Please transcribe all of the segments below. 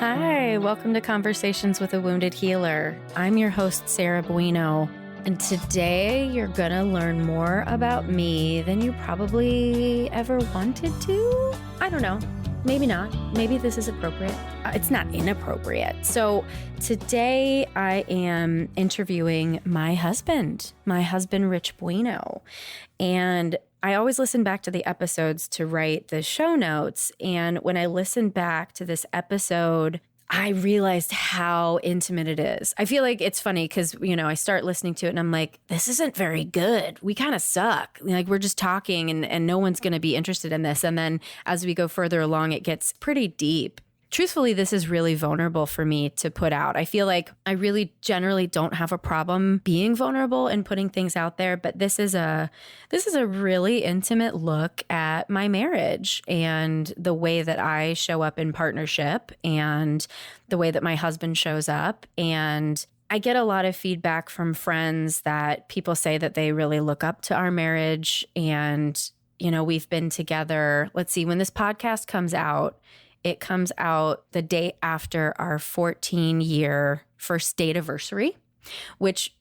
Hi, welcome to Conversations with a Wounded Healer. I'm your host, Sarah Buino, and today you're gonna learn more about me than you probably ever wanted to. I don't know. Maybe not. Maybe this is appropriate. It's not inappropriate. So today I am interviewing my husband, Rich Buino. And I always listen back to the episodes to write the show notes. And when I listened back to this episode, I realized how intimate it is. I feel like it's funny because, I start listening to it and I'm like, this isn't very good. We kind of suck. Like we're just talking and no one's going to be interested in this. And then as we go further along, it gets pretty deep. Truthfully, this is really vulnerable for me to put out. I feel like I really generally don't have a problem being vulnerable and putting things out there, but this is a really intimate look at my marriage and the way that I show up in partnership and the way that my husband shows up. And I get a lot of feedback from friends that people say that they really look up to our marriage. And, we've been together. Let's see, when this podcast comes out, it comes out the day after our 14-year first date anniversary, which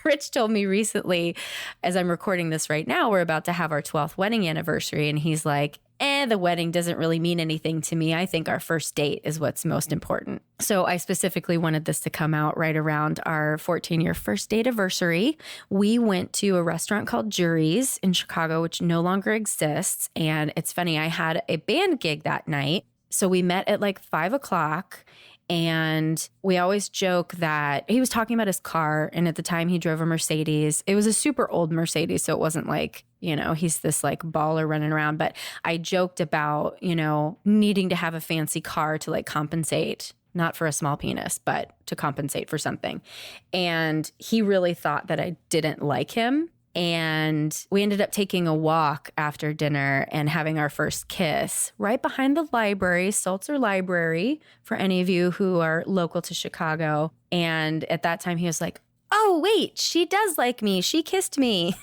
Rich told me recently, as I'm recording this right now, we're about to have our 12th wedding anniversary. And he's like, the wedding doesn't really mean anything to me. I think our first date is what's most important. So I specifically wanted this to come out right around our 14-year first date anniversary. We went to a restaurant called Jury's in Chicago, which no longer exists. And it's funny, I had a band gig that night. So we met at like 5:00 and we always joke that he was talking about his car. And at the time he drove a Mercedes. It was a super old Mercedes. So it wasn't like, he's this like baller running around. But I joked about, needing to have a fancy car to like compensate, not for a small penis, but to compensate for something. And he really thought that I didn't like him. And we ended up taking a walk after dinner and having our first kiss right behind the library, Sulzer Library, for any of you who are local to Chicago. And at that time, he was like, oh, wait, she does like me. She kissed me.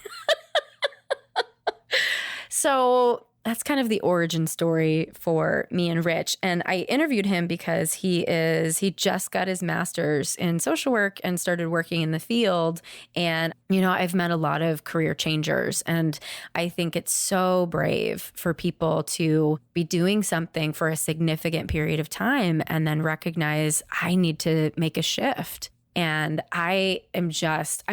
So that's kind of the origin story for me and Rich. And I interviewed him because he just got his master's in social work and started working in the field. And, I've met a lot of career changers. And I think it's so brave for people to be doing something for a significant period of time and then recognize I need to make a shift. And I'm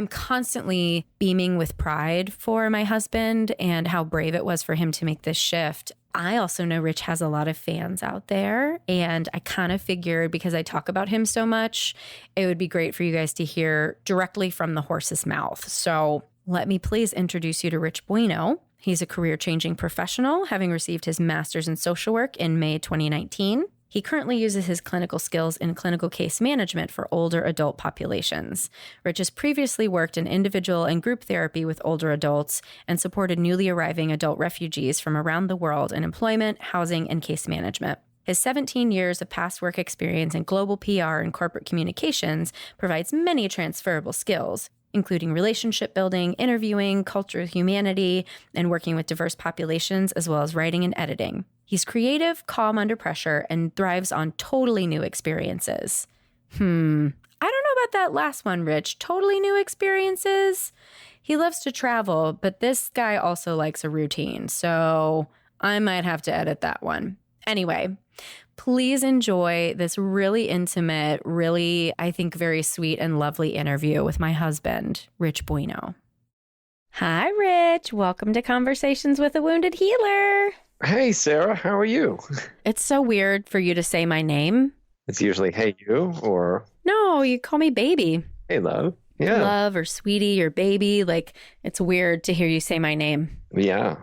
constantly beaming with pride for my husband and how brave it was for him to make this shift. I also know Rich has a lot of fans out there, and I kind of figured because I talk about him so much, it would be great for you guys to hear directly from the horse's mouth. So let me please introduce you to Rich Buino. He's a career-changing professional, having received his master's in social work in May 2019. He currently uses his clinical skills in clinical case management for older adult populations. Rich has previously worked in individual and group therapy with older adults and supported newly arriving adult refugees from around the world in employment, housing, and case management. His 17 years of past work experience in global PR and corporate communications provides many transferable skills, including relationship building, interviewing, cultural humanity, and working with diverse populations, as well as writing and editing. He's creative, calm under pressure, and thrives on totally new experiences. I don't know about that last one, Rich. Totally new experiences? He loves to travel, but this guy also likes a routine, so I might have to edit that one. Anyway, please enjoy this really intimate, really, I think, very sweet and lovely interview with my husband, Rich Buino. Hi, Rich. Welcome to Conversations with a Wounded Healer. Hey, Sarah, how are you? It's so weird for you to say my name. It's usually, hey, you, or... No, you call me baby. Hey, love. Yeah. Love or sweetie or baby. Like, it's weird to hear you say my name. Yeah.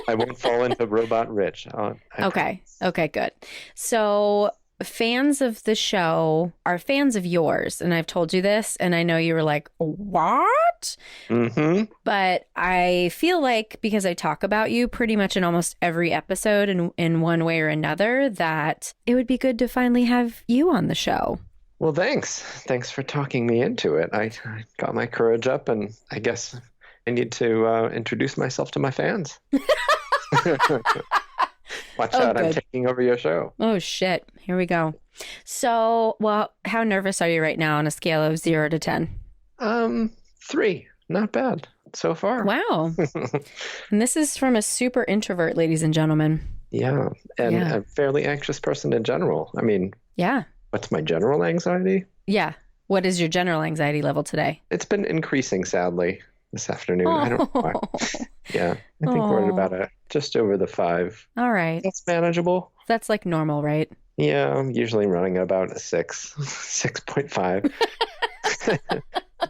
I won't fall into robot Rich. Okay, good. So fans of the show are fans of yours. And I've told you this, and I know you were like, what? Mm-hmm. But I feel like because I talk about you pretty much in almost every episode in one way or another, that it would be good to finally have you on the show. Well, thanks. Thanks for talking me into it. I got my courage up, and I guess I need to introduce myself to my fans. Watch Oh, out, I'm good. taking over your show. Oh, shit. Here we go. So, well, how nervous are you right now on a scale of 0 to 10? 3. Not bad so far. Wow. And this is from a super introvert, ladies and gentlemen. Yeah, and Yeah. a fairly anxious person in general. I mean, Yeah. what's my general anxiety? Yeah. What is your general anxiety level today? It's been increasing, sadly, this afternoon. I don't know why. Oh, Yeah, I think we're at oh. about just over the 5. All right. That's manageable. That's like normal, right? Yeah, I'm usually running at about a 6, 6.5.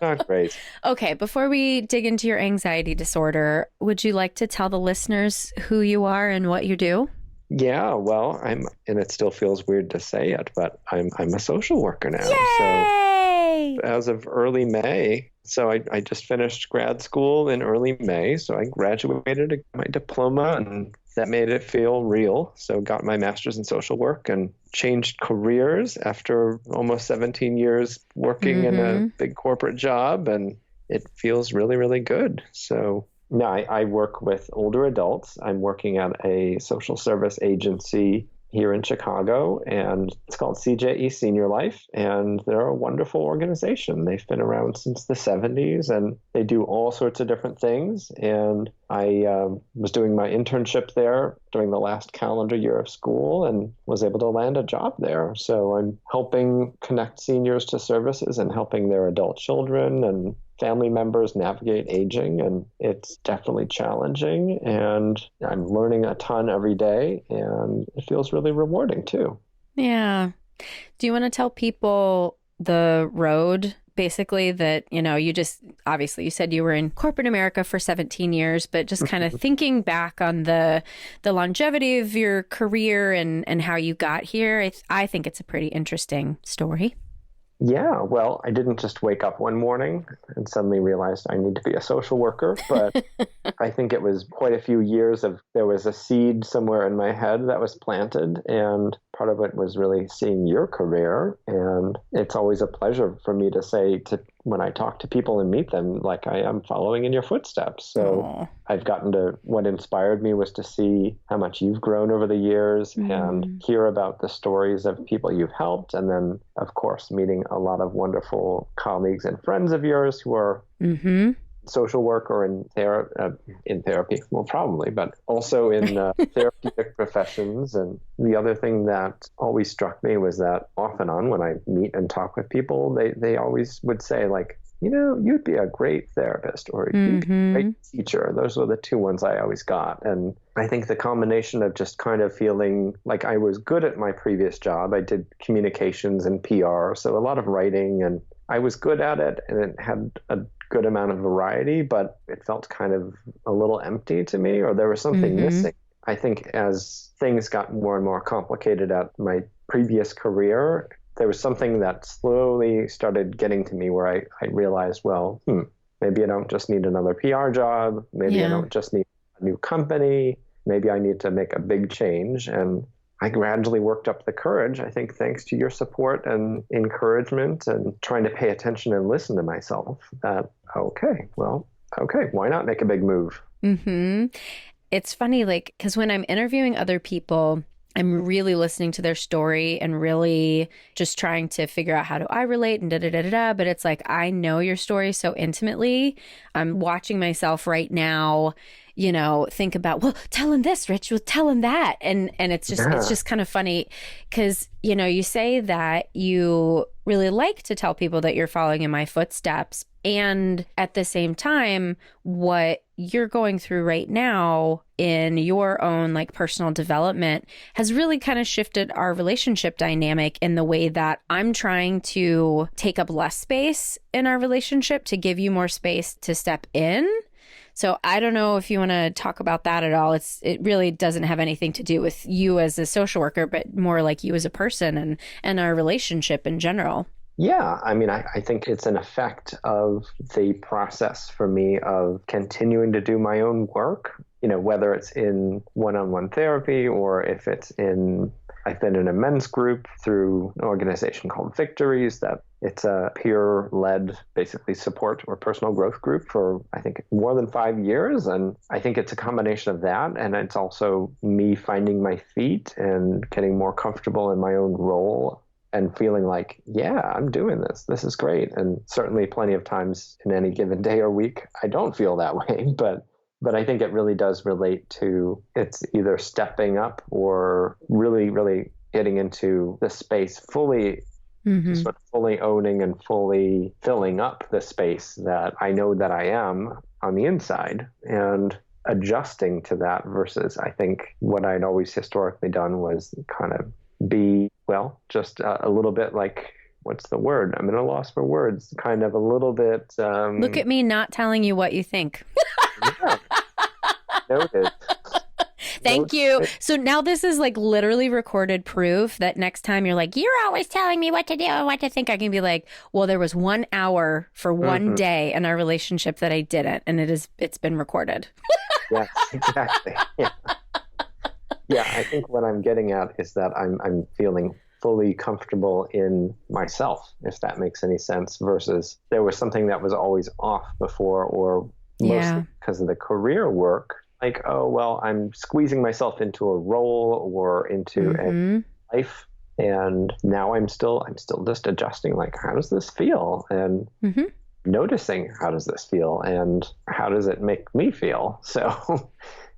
Not great. Okay, before we dig into your anxiety disorder, would you like to tell the listeners who you are and what you do? Yeah, well, and it still feels weird to say it, but I'm a social worker now. Yay! So as of early May, so I just finished grad school in early May. So I graduated, got my diploma, and that made it feel real. So got my master's in social work and changed careers after almost 17 years working in a big corporate job, and it feels really, really good. So no, I work with older adults. I'm working at a social service agency here in Chicago, and it's called CJE Senior Life, and they're a wonderful organization. They've been around since the 70s, and they do all sorts of different things. And I was doing my internship there during the last calendar year of school and was able to land a job there. So I'm helping connect seniors to services and helping their adult children and family members navigate aging, and it's definitely challenging, and I'm learning a ton every day, and it feels really rewarding too. Yeah. Do you want to tell people the road, basically, that, you just, obviously you said you were in corporate America for 17 years, but just kind of thinking back on the longevity of your career and how you got here, I think it's a pretty interesting story. Yeah, well, I didn't just wake up one morning and suddenly realized I need to be a social worker, but I think it was quite a few years there was a seed somewhere in my head that was planted, and part of it was really seeing your career. And it's always a pleasure for me to say when I talk to people and meet them, like, I am following in your footsteps. So Aww. I've gotten to, what inspired me was to see how much you've grown over the years and hear about the stories of people you've helped. And then, of course, meeting a lot of wonderful colleagues and friends of yours who are social work or in therapy, well, probably, but also in therapeutic professions. And the other thing that always struck me was that off and on when I meet and talk with people, they always would say, like, you'd be a great therapist, or you'd be a great teacher. Those were the two ones I always got. And I think the combination of just kind of feeling like I was good at my previous job, I did communications and PR, so a lot of writing, and I was good at it, and it had a good amount of variety, but it felt kind of a little empty to me, or there was something missing. I think as things got more and more complicated at my previous career, there was something that slowly started getting to me where I realized, well, maybe I don't just need another PR job. Maybe I don't just need a new company. Maybe I need to make a big change. And I gradually worked up the courage, I think, thanks to your support and encouragement and trying to pay attention and listen to myself, that, okay, why not make a big move? It's funny, like, because when I'm interviewing other people, I'm really listening to their story and really just trying to figure out how do I relate and da-da-da-da-da. But it's like, I know your story so intimately. I'm watching myself right now, think about, well, tell him this, Rich, well, tell him that. And it's just kind of funny because, you say that you really like to tell people that you're following in my footsteps. And at the same time, what you're going through right now in your own like personal development has really kind of shifted our relationship dynamic in the way that I'm trying to take up less space in our relationship to give you more space to step in. So I don't know if you want to talk about that at all. It really doesn't have anything to do with you as a social worker, but more like you as a person and our relationship in general. Yeah, I mean, I think it's an effect of the process for me of continuing to do my own work, whether it's in one-on-one therapy or if it's I've been in a men's group through an organization called Victories that It's a peer-led, basically, support or personal growth group for, I think, more than 5 years. And I think it's a combination of that. And it's also me finding my feet and getting more comfortable in my own role and feeling like, yeah, I'm doing this. This is great. And certainly plenty of times in any given day or week, I don't feel that way. But I think it really does relate to it's either stepping up or really, really getting into the space fully, sort of fully owning and fully filling up the space that I know that I am on the inside and adjusting to that versus I think what I'd always historically done was kind of be, well, just a little bit like, what's the word? I'm at a loss for words. Kind of a little bit. Look at me not telling you what you think. Yeah. Noted. Thank you. So now this is like literally recorded proof that next time you're like, you're always telling me what to do and what to think, I can be like, well, there was 1 hour for one day in our relationship that I didn't, and it's been recorded. Yes, exactly. Yeah. Yeah, I think what I'm getting at is that I'm feeling fully comfortable in myself, if that makes any sense, versus there was something that was always off before, or mostly because of the career work. Like, oh, well, I'm squeezing myself into a role or into a life. And now I'm still just adjusting, like, how does this feel? And noticing, how does this feel? And how does it make me feel? So,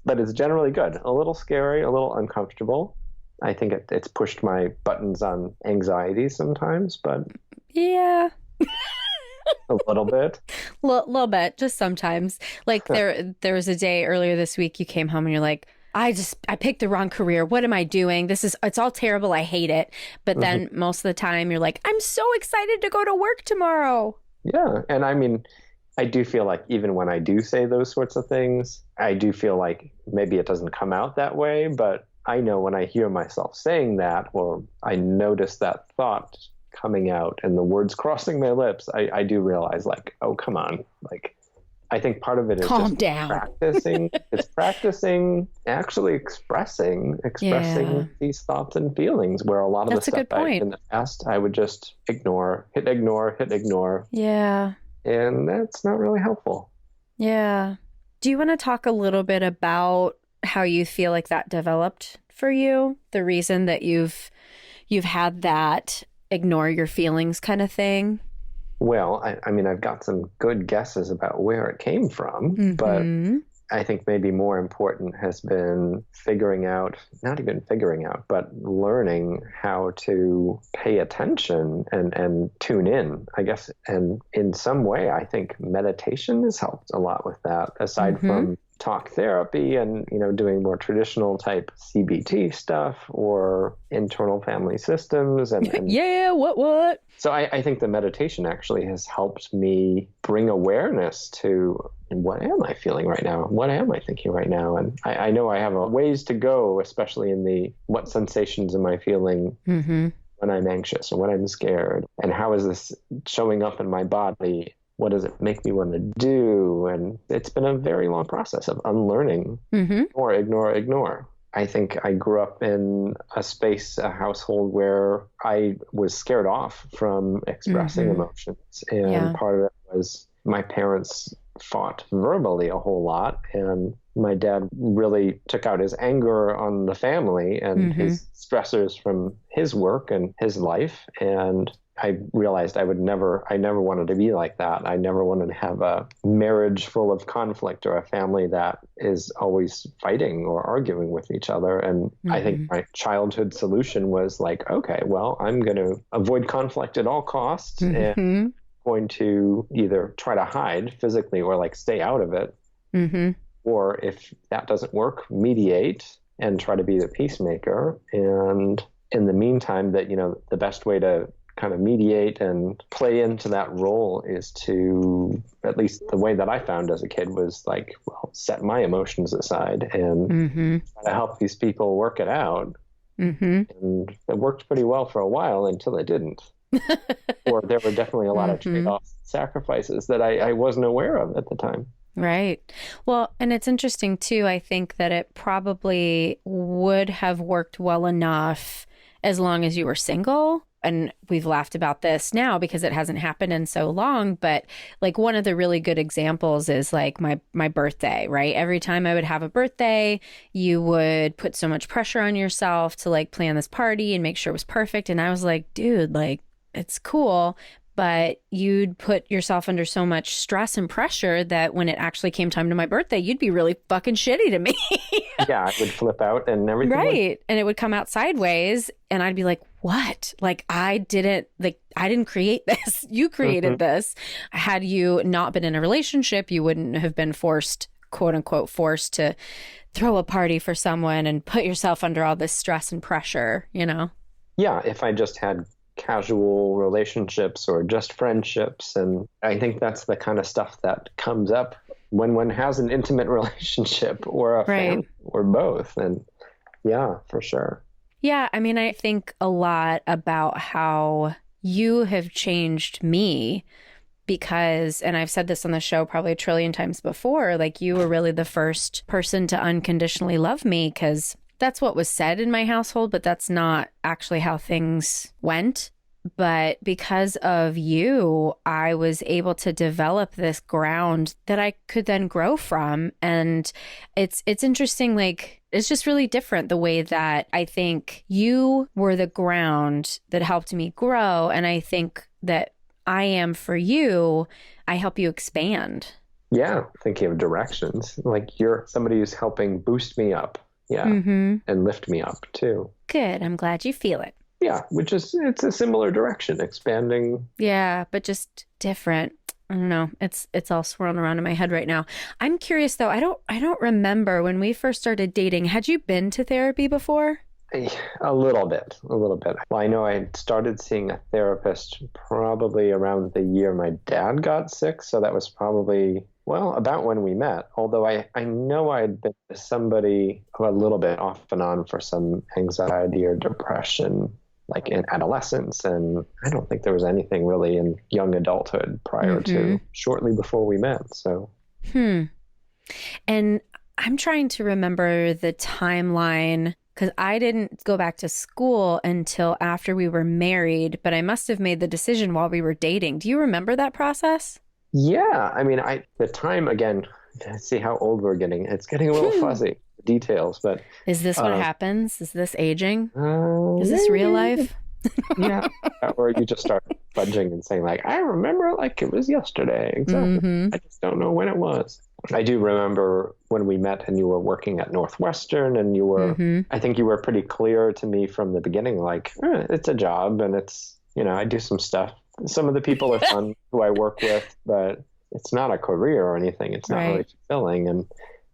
but it's generally good. A little scary, a little uncomfortable. I think it's pushed my buttons on anxiety sometimes, but yeah. A little bit. Little bit, just sometimes. Like there was a day earlier this week you came home and you're like, I picked the wrong career. What am I doing? It's all terrible. I hate it. But then most of the time you're like, I'm so excited to go to work tomorrow. Yeah. And I mean, I do feel like even when I do say those sorts of things, I do feel like maybe it doesn't come out that way, but I know when I hear myself saying that, or I notice that thought coming out and the words crossing my lips, I do realize, like, oh, come on. Like, I think part of it is calm just down. Practicing. It's practicing actually expressing these thoughts and feelings, where a lot of the stuff in the past I would just hit ignore. Yeah. And that's not really helpful. Yeah. Do you want to talk a little bit about how you feel like that developed for you? The reason that you've had that ignore your feelings kind of thing? Well, I mean, I've got some good guesses about where it came from, but I think maybe more important has been not even figuring out, but learning how to pay attention and tune in, I guess. And in some way, I think meditation has helped a lot with that, aside from talk therapy and, doing more traditional type CBT stuff or internal family systems. And yeah, what? So I think the meditation actually has helped me bring awareness to what am I feeling right now? What am I thinking right now? And I know I have a ways to go, especially in what sensations am I feeling when I'm anxious or when I'm scared? And how is this showing up in my body? What does it make me want to do? And it's been a very long process of unlearning or ignore. I think I grew up in a household where I was scared off from expressing emotions. And part of it was my parents fought verbally a whole lot. And my dad really took out his anger on the family and his stressors from his work and his life. And I realized I never wanted to be like that. I never wanted to have a marriage full of conflict or a family that is always fighting or arguing with each other. And I think my childhood solution was like, okay, well, I'm going to avoid conflict at all costs and going to either try to hide physically or like stay out of it. Or if that doesn't work, mediate and try to be the peacemaker. And in the meantime, that, the best way to kind of mediate and play into that role is to, at least the way that I found as a kid was like, well, set my emotions aside and try to help these people work it out. And it worked pretty well for a while until it didn't. Or there were definitely a lot of trade-offs, sacrifices that I wasn't aware of at the time. Right. Well, and it's interesting too. I think that it probably would have worked well enough as long as you were single. and we've laughed about this now because it hasn't happened in so long, but like one of the really good examples is like my birthday, right? Every time I would have a birthday, you would put so much pressure on yourself to like plan this party and make sure it was perfect. And I was like, dude, like it's cool, but you'd put yourself under so much stress and pressure that when it actually came time to my birthday, you'd be really fucking shitty to me. Yeah, I would flip out and everything. Right. And it would come out sideways and I'd be like, what? Like I didn't create this. You created this. Had you not been in a relationship, you wouldn't have been forced, quote unquote, forced to throw a party for someone and put yourself under all this stress and pressure, you know? Yeah, if I just had casual relationships or just friendships. And I think that's the kind of stuff that comes up when one has an intimate relationship or a family or both. And yeah, for sure. Yeah. I mean, I think a lot about how you have changed me because, and I've said this on the show probably a trillion times before, like you were really the first person to unconditionally love me because that's what was said in my household, but that's not actually how things went. But because of you, I was able to develop this ground that I could then grow from. And it's interesting, like, it's just really different the way that I think you were the ground that helped me grow. And I think that I am for you, I help you expand. Yeah, thinking of directions. Like you're somebody who's helping boost me up. Yeah. And lift me up too. Good. I'm glad you feel it. Yeah. It's a similar direction, expanding. Yeah. But just different. I don't know. It's all swirling around in my head right now. I'm curious though. I don't remember when we first started dating. Had you been to therapy before? A little bit. Well, I know I had started seeing a therapist probably around the year my dad got sick. So that was probably, well, about when we met. Although I know I'd been to somebody a little bit off and on for some anxiety or depression, like in adolescence. And I don't think there was anything really in young adulthood prior to shortly before we met. So. And I'm trying to remember the timeline because I didn't go back to school until after we were married, but I must have made the decision while we were dating. Do you remember that process? Yeah. I mean, the time, again, see how old we're getting. It's getting a little fuzzy, details, but. Is this what happens? Is this aging? Is this real life? Yeah. Or you just start fudging and saying like, I remember like it was yesterday. Exactly. I just don't know when it was. I do remember when we met and you were working at Northwestern and you were, I think you were pretty clear to me from the beginning, like, it's a job and it's, I do some stuff. Some of the people are fun who I work with, but it's not a career or anything. It's not really fulfilling. And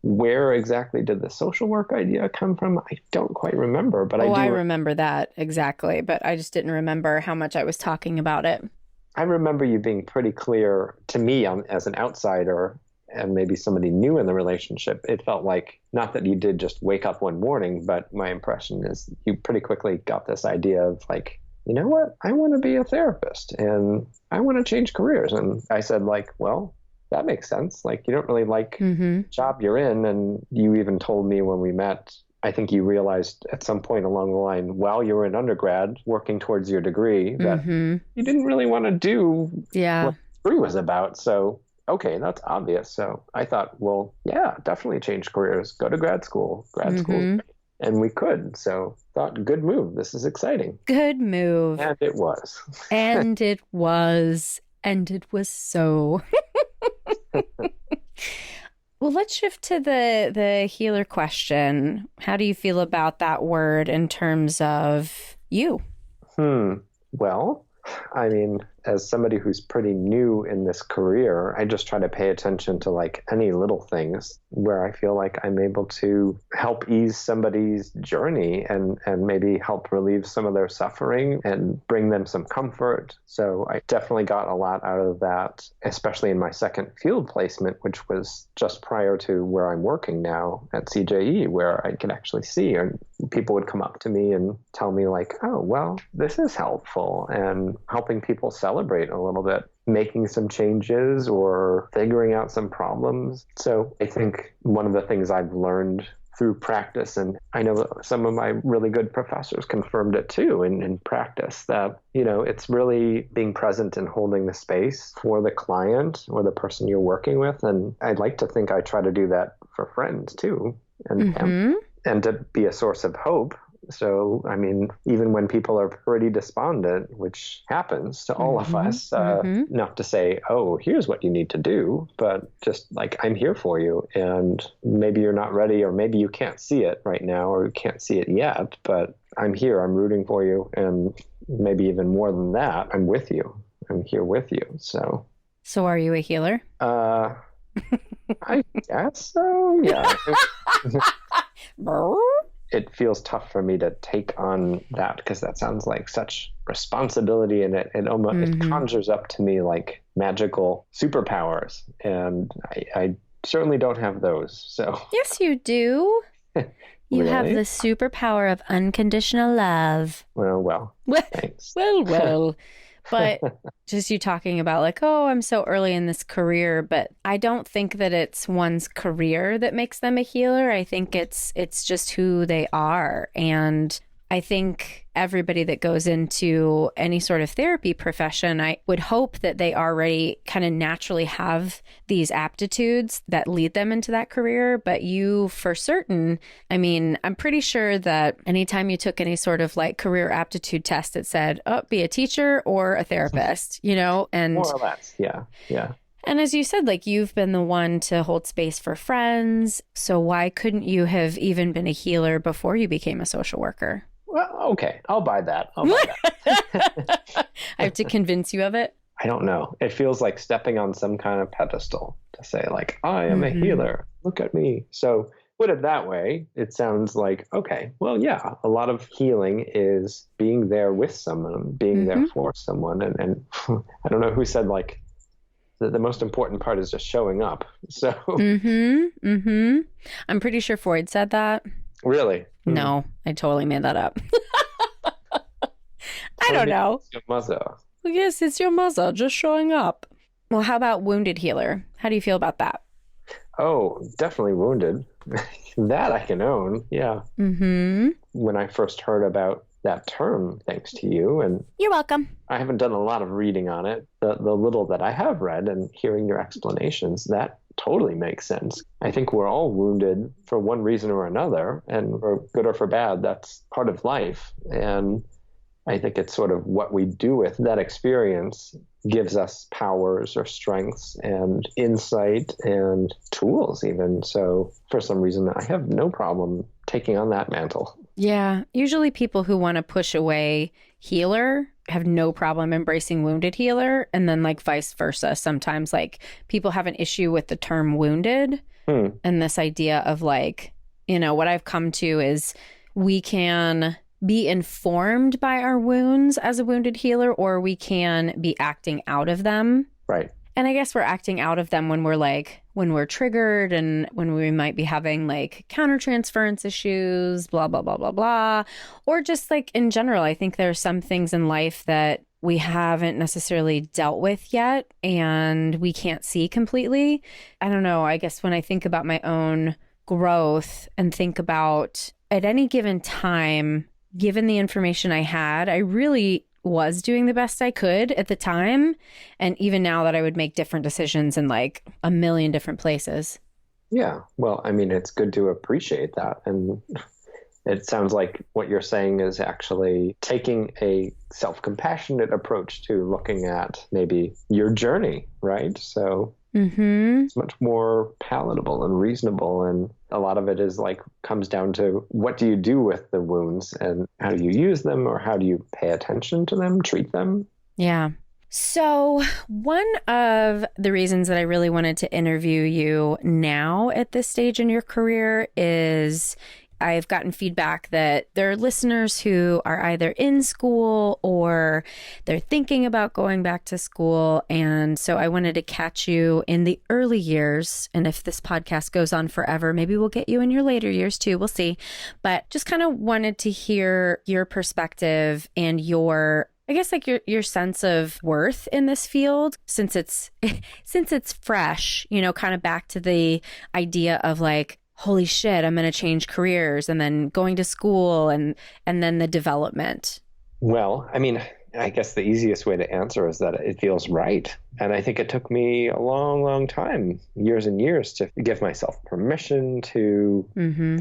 where exactly did the social work idea come from? I don't quite remember, but I remember that exactly, but I just didn't remember how much I was talking about it. I remember you being pretty clear to me as an outsider and maybe somebody new in the relationship. It felt like not that you did just wake up one morning, but my impression is you pretty quickly got this idea of like, you know what? I want to be a therapist and I want to change careers. And I said like, well, that makes sense. Like you don't really like the job you're in. And you even told me when we met, I think you realized at some point along the line, while you were in undergrad working towards your degree, that you didn't really want to do what the degree was about. So, okay, that's obvious. So I thought, well, yeah, definitely change careers, go to grad school. Grad school. And we could. So thought, good move. This is exciting. Good move. And it was. And it was. And it was so. Well, let's shift to the healer question. How do you feel about that word in terms of you? Well, I mean, as somebody who's pretty new in this career, I just try to pay attention to like any little things where I feel like I'm able to help ease somebody's journey and maybe help relieve some of their suffering and bring them some comfort. So I definitely got a lot out of that, especially in my second field placement, which was just prior to where I'm working now at CJE, where I could actually see, and people would come up to me and tell me like, oh, well, this is helpful, and helping people celebrate a little bit, making some changes or figuring out some problems. So I think one of the things I've learned through practice. And I know some of my really good professors confirmed it too in practice, that, it's really being present and holding the space for the client or the person you're working with. And I'd like to think I try to do that for friends too, and to be a source of hope. So, I mean, even when people are pretty despondent, which happens to all of us, not to say, oh, here's what you need to do, but just like, I'm here for you. And maybe you're not ready, or maybe you can't see it right now, or you can't see it yet, but I'm here, I'm rooting for you. And maybe even more than that, I'm with you. I'm here with you. So are you a healer? I guess so. Yeah. It feels tough for me to take on that, because that sounds like such responsibility, and it almost it conjures up to me like magical superpowers, and I certainly don't have those. So yes, you do. You really? have the superpower of unconditional love. Well, thanks. Well. But just you talking about like, oh, I'm so early in this career, but I don't think that it's one's career that makes them a healer. I think it's just who they are. And I think everybody that goes into any sort of therapy profession, I would hope that they already kind of naturally have these aptitudes that lead them into that career. But you, for certain, I mean, I'm pretty sure that anytime you took any sort of like career aptitude test, it said, oh, be a teacher or a therapist, and more or less. Yeah. And as you said, like, you've been the one to hold space for friends. So why couldn't you have even been a healer before you became a social worker? Well, okay, I'll buy that. I have to convince you of it. I don't know. It feels like stepping on some kind of pedestal to say like, I am a healer. Look at me. So put it that way, it sounds like, okay, well, yeah, a lot of healing is being there with someone, being there for someone. And I don't know who said like, the most important part is just showing up. So I'm pretty sure Freud said that. Really? No, I totally made that up. I don't know. It's your mother. Well, yes, it's your mother just showing up. Well, how about wounded healer? How do you feel about that? Oh, definitely wounded. That I can own. Yeah. When I first heard about that term, thanks to you, and you're welcome. I haven't done a lot of reading on it. The little that I have read and hearing your explanations, that totally makes sense. I think we're all wounded for one reason or another, and for good or for bad, that's part of life. And I think it's sort of what we do with that experience gives us powers or strengths and insight and tools even. So for some reason, I have no problem taking on that mantle. Yeah. Usually people who want to push away healer have no problem embracing wounded healer. And then like vice versa. Sometimes like people have an issue with the term wounded and this idea of like, what I've come to is we can be informed by our wounds as a wounded healer, or we can be acting out of them. Right. And I guess we're acting out of them when we're triggered and when we might be having like countertransference issues, blah, blah, blah, blah, blah. Or just like in general, I think there are some things in life that we haven't necessarily dealt with yet and we can't see completely. I don't know. I guess when I think about my own growth and think about at any given time, given the information I had, I really was doing the best I could at the time. And even now that I would make different decisions in like a million different places. Yeah. Well, I mean, it's good to appreciate that. And it sounds like what you're saying is actually taking a self-compassionate approach to looking at maybe your journey, right? So it's much more palatable and reasonable. And a lot of it is like comes down to what do you do with the wounds and how do you use them, or how do you pay attention to them, treat them? Yeah. So one of the reasons that I really wanted to interview you now at this stage in your career is I've gotten feedback that there are listeners who are either in school or they're thinking about going back to school. And so I wanted to catch you in the early years. And if this podcast goes on forever, maybe we'll get you in your later years too. We'll see. But just kind of wanted to hear your perspective and your, I guess, like your sense of worth in this field since it's fresh, kind of back to the idea of like, holy shit, I'm going to change careers, and then going to school, and then the development? Well, I mean, I guess the easiest way to answer is that it feels right. And I think it took me a long, long time, years and years, to give myself permission to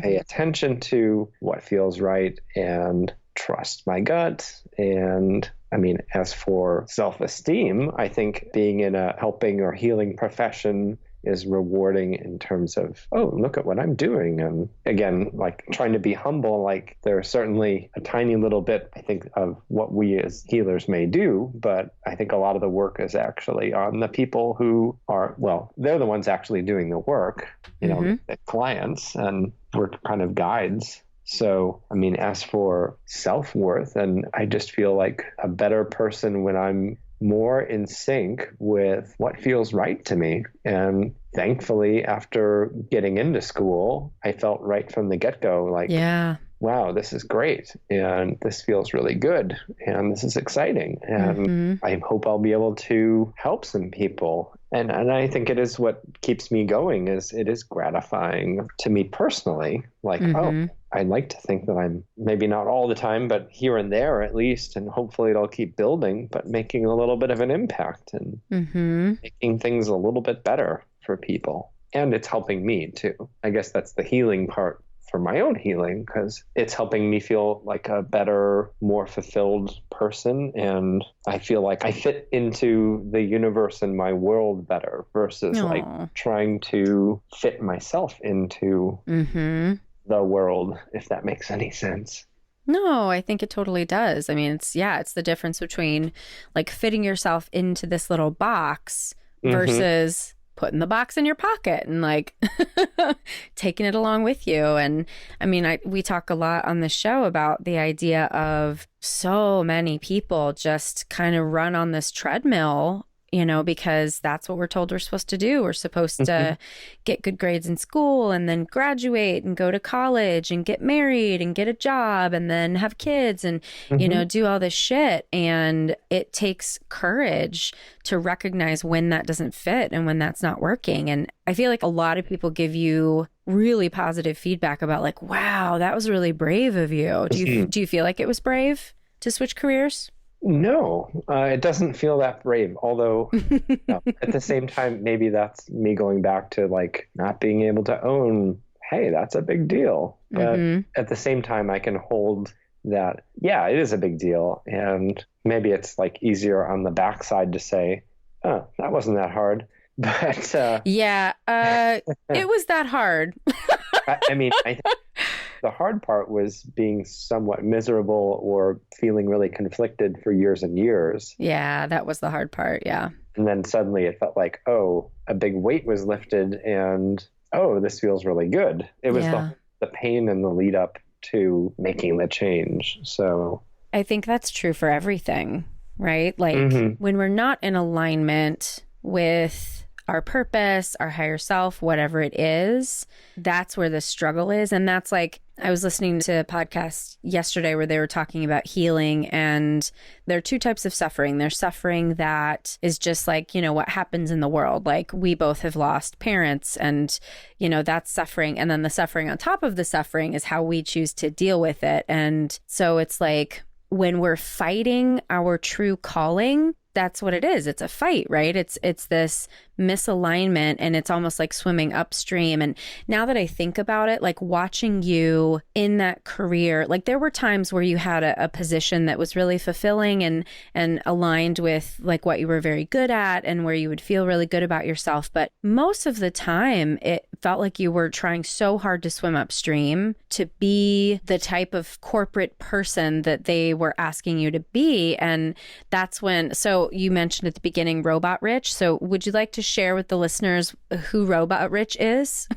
pay attention to what feels right and trust my gut. And I mean, as for self-esteem, I think being in a helping or healing profession is rewarding in terms of, oh, look at what I'm doing. And again, like trying to be humble, like there's certainly a tiny little bit, I think, of what we as healers may do. But I think a lot of the work is actually on the people who are, well, they're the ones actually doing the work, you know, the clients, and we're kind of guides. So, I mean, as for self-worth, and I just feel like a better person when I'm more in sync with what feels right to me. And thankfully, after getting into school, I felt right from the get-go, like, wow, this is great. And this feels really good. And this is exciting. And I hope I'll be able to help some people. And I think it is what keeps me going, is it is gratifying to me personally. Like, oh, I like to think that I'm maybe not all the time, but here and there at least, and hopefully it'll keep building, but making a little bit of an impact and making things a little bit better for people. And it's helping me too. I guess that's the healing part for my own healing, because it's helping me feel like a better, more fulfilled person. And I feel like I fit into the universe and my world better versus like trying to fit myself into the world, if that makes any sense. No, I think it totally does. I mean, it's the difference between like fitting yourself into this little box versus putting the box in your pocket and like taking it along with you. And I mean, we talk a lot on the show about the idea of so many people just kind of run on this treadmill, you know, because that's what we're told we're supposed to do. We're supposed to get good grades in school and then graduate and go to college and get married and get a job and then have kids and, you know, do all this shit. And it takes courage to recognize when that doesn't fit and when that's not working. And I feel like a lot of people give you really positive feedback about like, wow, that was really brave of you. Do you feel like it was brave to switch careers? No, it doesn't feel that brave. Although at the same time, maybe that's me going back to like not being able to own, hey, that's a big deal. But at the same time, I can hold that, yeah, it is a big deal. And maybe it's like easier on the backside to say, oh, that wasn't that hard. But it was that hard. I mean, I think the hard part was being somewhat miserable or feeling really conflicted for years and years. Yeah, that was the hard part. Yeah. And then suddenly it felt like, oh, a big weight was lifted and, oh, this feels really good. It was the pain and the lead up to making the change. So I think that's true for everything, right? Like when we're not in alignment with our purpose, our higher self, whatever it is, that's where the struggle is. And that's like, I was listening to a podcast yesterday where they were talking about healing, and there are two types of suffering. There's suffering that is just like, you know, what happens in the world. Like we both have lost parents and, you know, that's suffering. And then the suffering on top of the suffering is how we choose to deal with it. And so it's like when we're fighting our true calling, that's what it is. It's a fight, right? It's this misalignment, and it's almost like swimming upstream. And now that I think about it, like watching you in that career, like there were times where you had a position that was really fulfilling and aligned with like what you were very good at and where you would feel really good about yourself. But most of the time it felt like you were trying so hard to swim upstream to be the type of corporate person that they were asking you to be. And that's when, so you mentioned at the beginning, Robot Rich. So would you like to share with the listeners who Robot Rich is?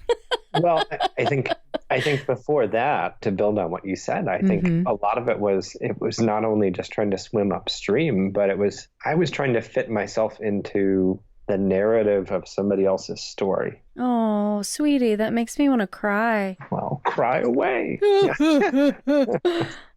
Well, I think before that, to build on what you said, I think a lot of it was not only just trying to swim upstream, but I was trying to fit myself into the narrative of somebody else's story. Oh, sweetie, that makes me want to cry. Well, cry away.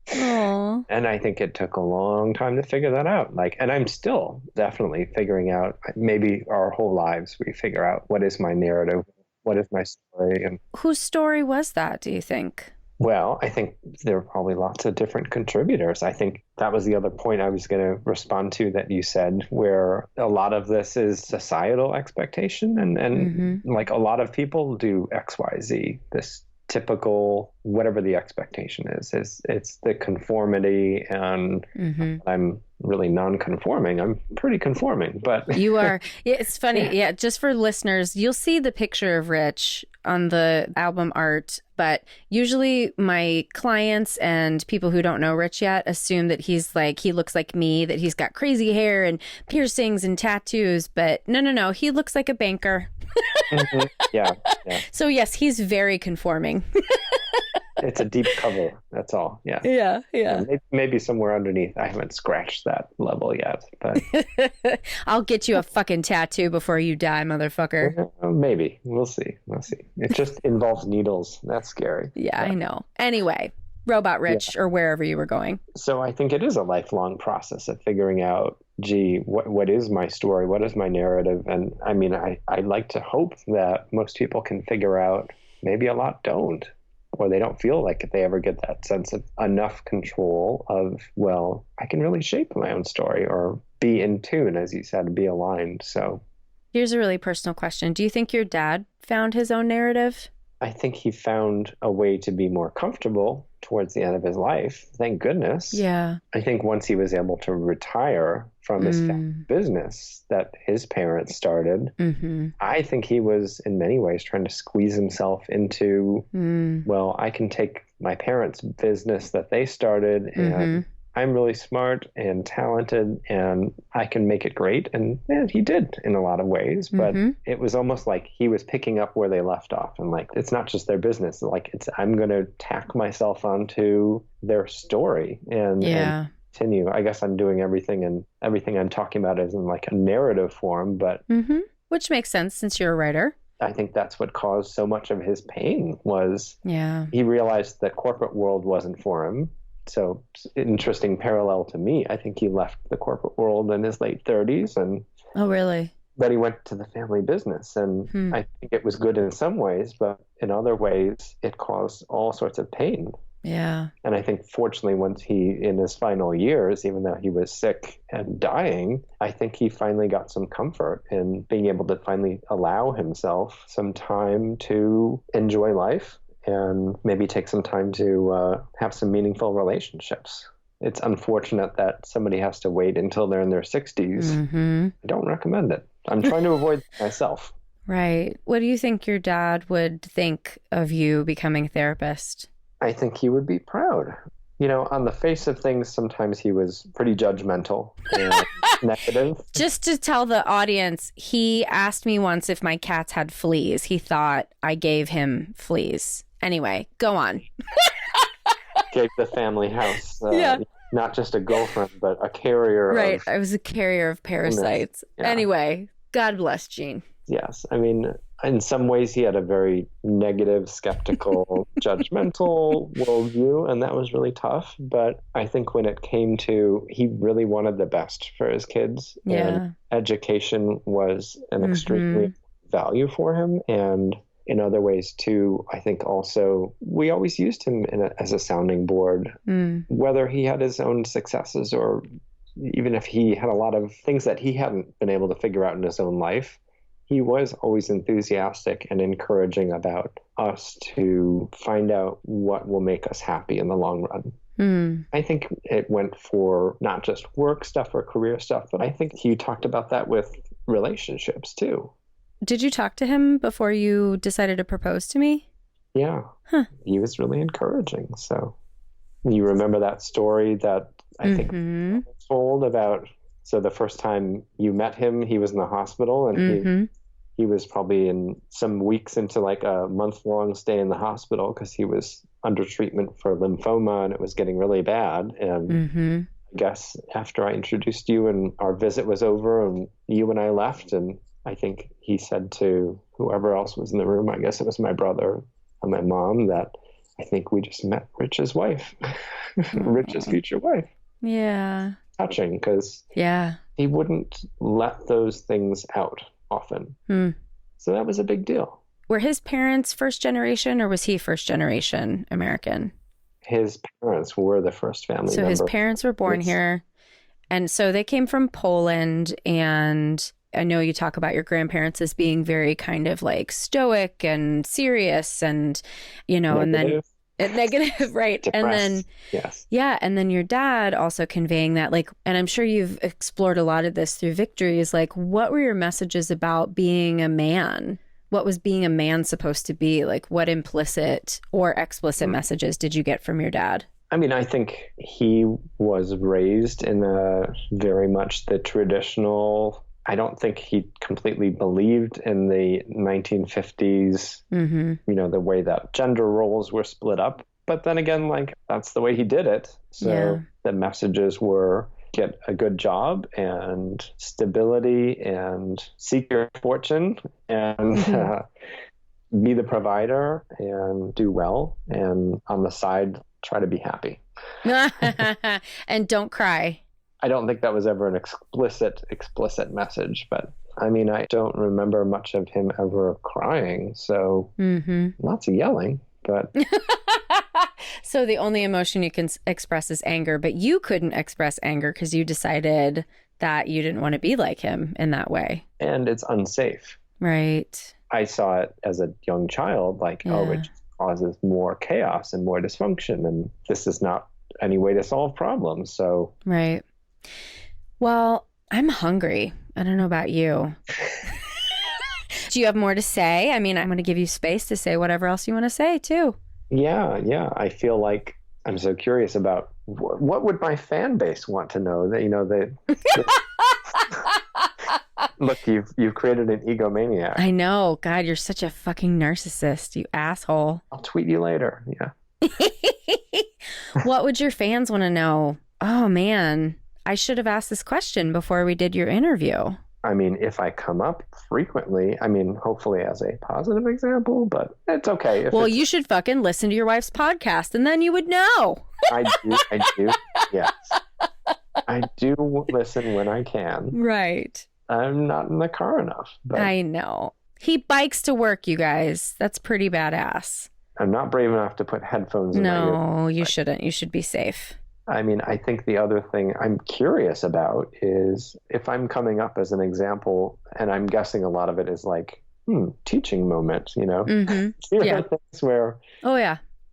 Aww. And I think it took a long time to figure that out. Like, and I'm still definitely figuring out, maybe our whole lives, we figure out what is my narrative, what is my story? And Whose story was that, do you think? well, I think there were probably lots of different contributors. I think that was the other point I was going to respond to that you said, where a lot of this is societal expectation. And like a lot of people do X, Y, Z, this typical, whatever the expectation is it's the conformity. And I'm really non-conforming. I'm pretty conforming, but you are. Yeah, it's funny. Yeah, just for listeners, you'll see the picture of Rich on the album art, but usually my clients and people who don't know Rich yet assume that he's like, he looks like me, that he's got crazy hair and piercings and tattoos, but no, he looks like a banker. Yeah. So yes, he's very conforming. It's a deep cover. That's all. Yeah. Yeah. Maybe somewhere underneath. I haven't scratched that level yet, but I'll get you a fucking tattoo before you die, motherfucker. Maybe. We'll see. It just involves needles. That's scary. Yeah, I know. Anyway, Robot Rich, or wherever you were going. So I think it is a lifelong process of figuring out, gee, what is my story? What is my narrative? And I mean, I like to hope that most people can figure out. Maybe a lot don't, or they don't feel like they ever get that sense of enough control of, well, I can really shape my own story or be in tune, as you said, be aligned. So here's a really personal question. Do you think your dad found his own narrative? I think he found a way to be more comfortable towards the end of his life. Thank goodness. Yeah. I think once he was able to retire from his business that his parents started, I think he was in many ways trying to squeeze himself into, well, I can take my parents' business that they started and I'm really smart and talented and I can make it great. And he did in a lot of ways, but it was almost like he was picking up where they left off. And like, it's not just their business. Like I'm going to tack myself onto their story and continue. I guess I'm doing everything, and everything I'm talking about is in like a narrative form, but which makes sense since you're a writer. I think that's what caused so much of his pain was he realized the corporate world wasn't for him. So interesting parallel to me. I think he left the corporate world in his late 30s. And oh, really? But he went to the family business. And I think it was good in some ways, but in other ways, it caused all sorts of pain. Yeah. And I think fortunately, once he, in his final years, even though he was sick and dying, I think he finally got some comfort in being able to finally allow himself some time to enjoy life and maybe take some time to have some meaningful relationships. It's unfortunate that somebody has to wait until they're in their 60s. I don't recommend it. I'm trying to avoid myself. Right. What do you think your dad would think of you becoming a therapist? I think he would be proud. You know, on the face of things, sometimes he was pretty judgmental and negative. Just to tell the audience, he asked me once if my cats had fleas. He thought I gave him fleas. Anyway, go on. Gave the family house. Yeah. Not just a girlfriend, but a carrier. Right. I was a carrier of parasites. Yeah. Anyway, God bless Gene. Yes. I mean, in some ways, he had a very negative, skeptical, judgmental worldview, and that was really tough. But I think when it came to, he really wanted the best for his kids. Yeah. And education was an extremely value for him. And in other ways, too, I think also we always used him as a sounding board, whether he had his own successes or even if he had a lot of things that he hadn't been able to figure out in his own life. He was always enthusiastic and encouraging about us to find out what will make us happy in the long run. I think it went for not just work stuff or career stuff, but I think he talked about that with relationships too. Did you talk to him before you decided to propose to me? Yeah. He was really encouraging. So you remember that story that I think told about, so the first time you met him, he was in the hospital and he was probably in some weeks into like a month-long stay in the hospital because he was under treatment for lymphoma and it was getting really bad. And I guess after I introduced you and our visit was over and you and I left, and I think he said to whoever else was in the room, I guess it was my brother and my mom, that I think we just met Rich's wife, Rich's future wife. Yeah. Touching because he wouldn't let those things out often. So that was a big deal. were his parents first generation or was he first generation American? His parents were the first family So member. his parents were born here. And so they came from Poland. And I know you talk about your grandparents as being very kind of like stoic and serious and, you know, Negative. and then negative, right? Depressed. And then, yes. Yeah. And then your dad also conveying that, like, and I'm sure you've explored a lot of this through Victory, is like, what were your messages about being a man? What was being a man supposed to be? Like, what implicit or explicit messages did you get from your dad? I mean, I think he was raised in a very much the traditional. I don't think he completely believed in the 1950s, you know, the way that gender roles were split up. But then again, like, that's the way he did it. So the messages were get a good job and stability and seek your fortune and be the provider and do well. And on the side, try to be happy. And don't cry. I don't think that was ever an explicit message, but I mean, I don't remember much of him ever crying. So lots of yelling, but. So the only emotion you can express is anger, but you couldn't express anger because you decided that you didn't want to be like him in that way. And it's unsafe. Right. I saw it as a young child, like, oh, it just causes more chaos and more dysfunction. And this is not any way to solve problems. So. Right. Well, I'm hungry. I don't know about you. Do you have more to say? I mean, I'm going to give you space to say whatever else you want to say too. Yeah. I feel like I'm so curious about what would my fan base want to know that, you know, look, you've created an egomaniac. I know. God, you're such a fucking narcissist, you asshole. I'll tweet you later. Yeah. What would your fans want to know? Oh man, I should have asked this question before we did your interview. I mean, if I come up frequently, I mean, hopefully as a positive example, but it's okay. Well, you should fucking listen to your wife's podcast and then you would know. I do. Yes. I do listen when I can. Right. I'm not in the car enough. But I know. He bikes to work, you guys. That's pretty badass. I'm not brave enough to put headphones in my ear. No, you shouldn't. You should be safe. I mean, I think the other thing I'm curious about is if I'm coming up as an example, and I'm guessing a lot of it is like, teaching moments, you know? Things where,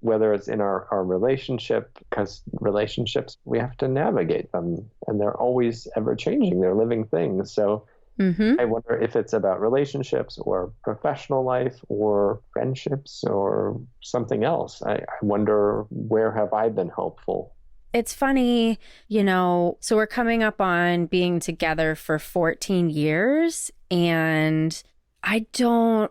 whether it's in our relationship, because relationships, we have to navigate them and they're always ever changing. They're living things. So I wonder if it's about relationships or professional life or friendships or something else. I wonder, where have I been helpful? It's funny, you know, so we're coming up on being together for 14 years and I'm going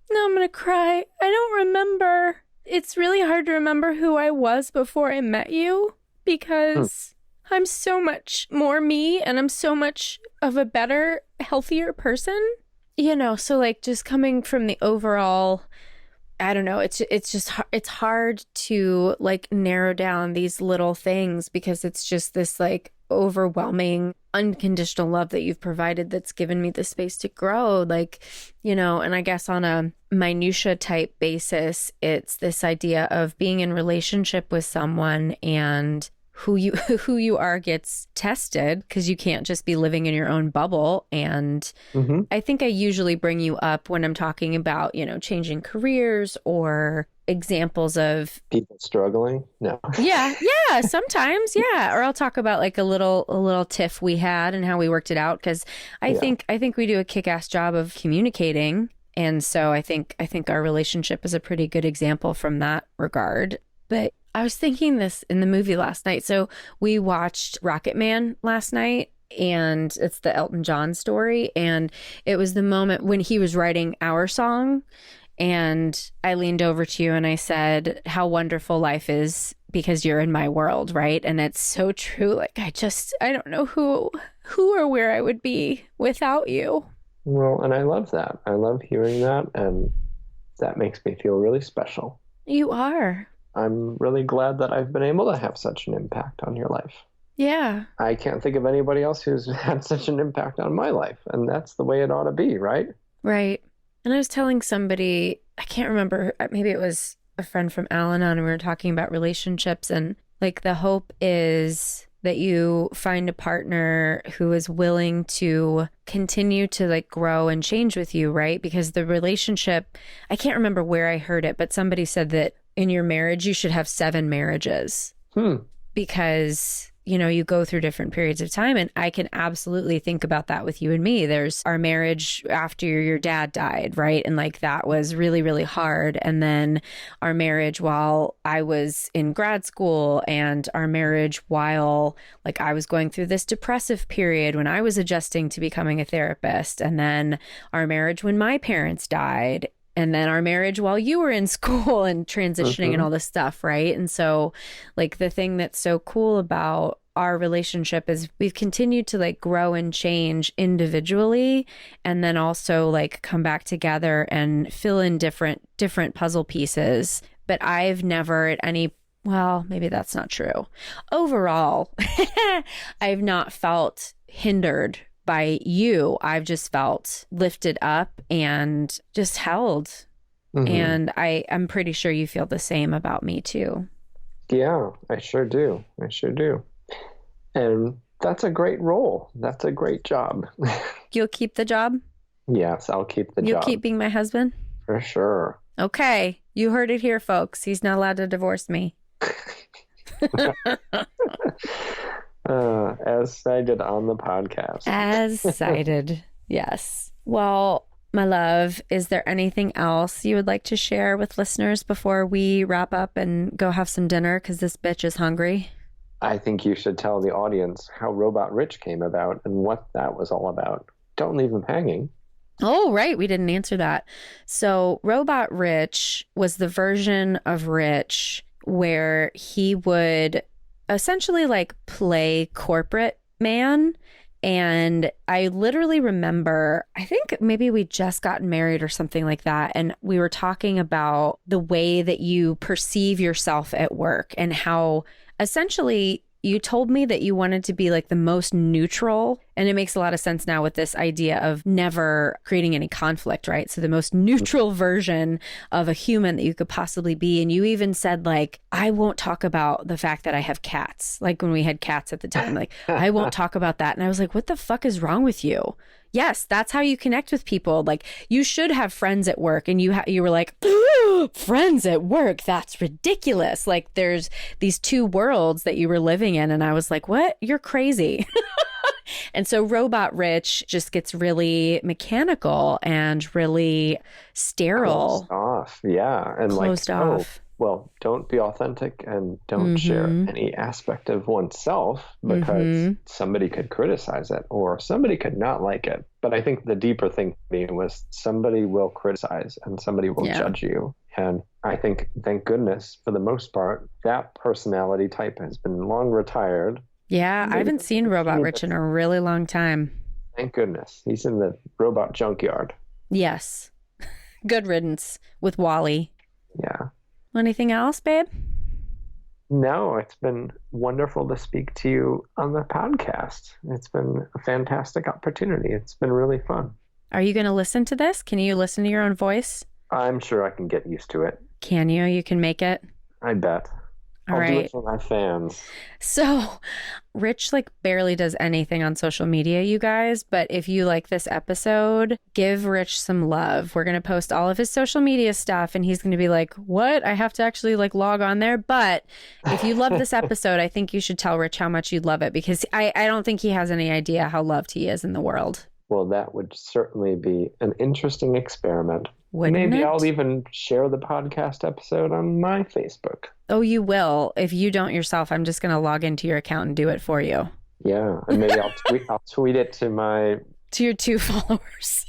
to cry. I don't remember. It's really hard to remember who I was before I met you because I'm so much more me and I'm so much of a better, healthier person, you know, so like just coming from the overall, I don't know. It's hard to like narrow down these little things because it's just this like overwhelming unconditional love that you've provided that's given me the space to grow, like, you know. And I guess on a minutia type basis, it's this idea of being in relationship with someone and who you are gets tested because you can't just be living in your own bubble. And I think I usually bring you up when I'm talking about, you know, changing careers or examples of people struggling. No. Yeah, sometimes, yeah. Or I'll talk about like a little tiff we had and how we worked it out because I think we do a kick-ass job of communicating. And so I think our relationship is a pretty good example from that regard. But I was thinking this in the movie last night. So we watched Rocket Man last night, and it's the Elton John story. And it was the moment when he was writing our song. And I leaned over to you and I said, how wonderful life is because you're in my world, right? And it's so true. Like, I don't know who or where I would be without you. Well, and I love that. I love hearing that. And that makes me feel really special. You are. I'm really glad that I've been able to have such an impact on your life. Yeah. I can't think of anybody else who's had such an impact on my life. And that's the way it ought to be, right? Right. And I was telling somebody, I can't remember, maybe it was a friend from Al-Anon, and we were talking about relationships, and like the hope is that you find a partner who is willing to continue to like grow and change with you, right? Because the relationship, I can't remember where I heard it, but somebody said that in your marriage, you should have 7 marriages because, you know, you go through different periods of time. And I can absolutely think about that with you and me. There's our marriage after your dad died, right? And like that was really, really hard. And then our marriage while I was in grad school, and our marriage while like I was going through this depressive period when I was adjusting to becoming a therapist. And then our marriage when my parents died. And then our marriage while you were in school and transitioning and all this stuff, right? And so like the thing that's so cool about our relationship is we've continued to like grow and change individually, and then also like come back together and fill in different puzzle pieces. But I've never at any, well, maybe that's not true. Overall, I've not felt hindered by you. I've just felt lifted up and just held. And I'm pretty sure you feel the same about me too. Yeah, I sure do. I sure do. And that's a great role. That's a great job. You'll keep the job? Yes, I'll keep the job. You'll keep being my husband? For sure. Okay. You heard it here, folks. He's not allowed to divorce me. As cited on the podcast. As cited, yes. Well, my love, is there anything else you would like to share with listeners before we wrap up and go have some dinner? Because this bitch is hungry. I think you should tell the audience how Robot Rich came about and what that was all about. Don't leave them hanging. Oh, right. We didn't answer that. So Robot Rich was the version of Rich where he would essentially like play corporate man. And I literally remember, I think maybe we just gotten married or something like that. And we were talking about the way that you perceive yourself at work and how essentially you told me that you wanted to be like the most neutral. And it makes a lot of sense now with this idea of never creating any conflict, right? So the most neutral version of a human that you could possibly be. And you even said like, I won't talk about the fact that I have cats. Like when we had cats at the time, like I won't talk about that. And I was like, what the fuck is wrong with you? Yes, that's how you connect with people. Like you should have friends at work, and you were like, friends at work, that's ridiculous. Like there's these two worlds that you were living in. And I was like, what? You're crazy. And so Robot Rich just gets really mechanical and really sterile. Closed off. Yeah. And closed like, off. Well, don't be authentic and don't share any aspect of oneself because somebody could criticize it or somebody could not like it. But I think the deeper thing for me was somebody will criticize and somebody will judge you. And I think, thank goodness, for the most part, that personality type has been long retired. Yeah, I haven't seen Robot Rich in a really long time. Thank goodness. He's in the robot junkyard. Yes. Good riddance with Wally. Yeah. Anything else, babe? No, it's been wonderful to speak to you on the podcast. It's been a fantastic opportunity. It's been really fun. Are you going to listen to this? Can you listen to your own voice? I'm sure I can get used to it. Can you? You can make it? I bet. I'll do it for my fans. So Rich like barely does anything on social media, you guys. But if you like this episode, give Rich some love. We're going to post all of his social media stuff and he's going to be like, what? I have to actually like log on there. But if you love this episode, I think you should tell Rich how much you'd love it, because I don't think he has any idea how loved he is in the world. Well, that would certainly be an interesting experiment. Wouldn't Maybe it? I'll even share the podcast episode on my Facebook. Oh, you will. If you don't yourself, I'm just going to log into your account and do it for you. Yeah, and maybe I'll tweet it to your 2 followers.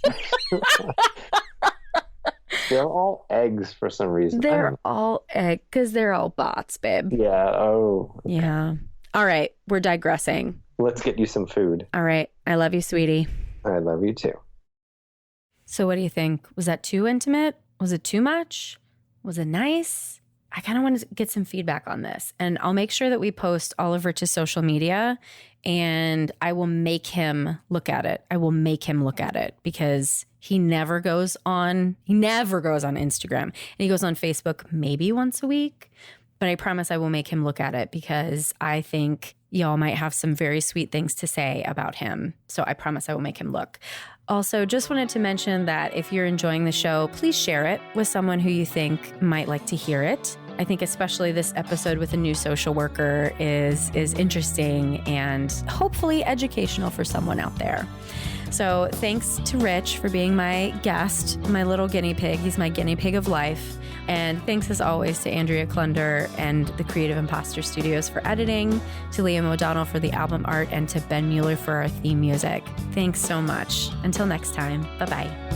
They're all eggs for some reason. They're all egg because they're all bots, babe. Yeah. Oh. Okay. Yeah. All right. We're digressing. Let's get you some food. All right. I love you, sweetie. I love you too. So what do you think? Was that too intimate? Was it too much? Was it nice? I kind of want to get some feedback on this. And I'll make sure that we post all of Rich's social media, and I will make him look at it. I will make him look at it because He never goes on Instagram, and he goes on Facebook maybe once a week, but I promise I will make him look at it because I think y'all might have some very sweet things to say about him. So I promise I will make him look. Also, just wanted to mention that if you're enjoying the show, please share it with someone who you think might like to hear it. I think especially this episode with a new social worker is interesting and hopefully educational for someone out there. So thanks to Rich for being my guest, my little guinea pig. He's my guinea pig of life. And thanks as always to Andrea Klunder and the Creative Imposter Studios for editing, to Liam O'Donnell for the album art, and to Ben Mueller for our theme music. Thanks so much. Until next time, bye-bye.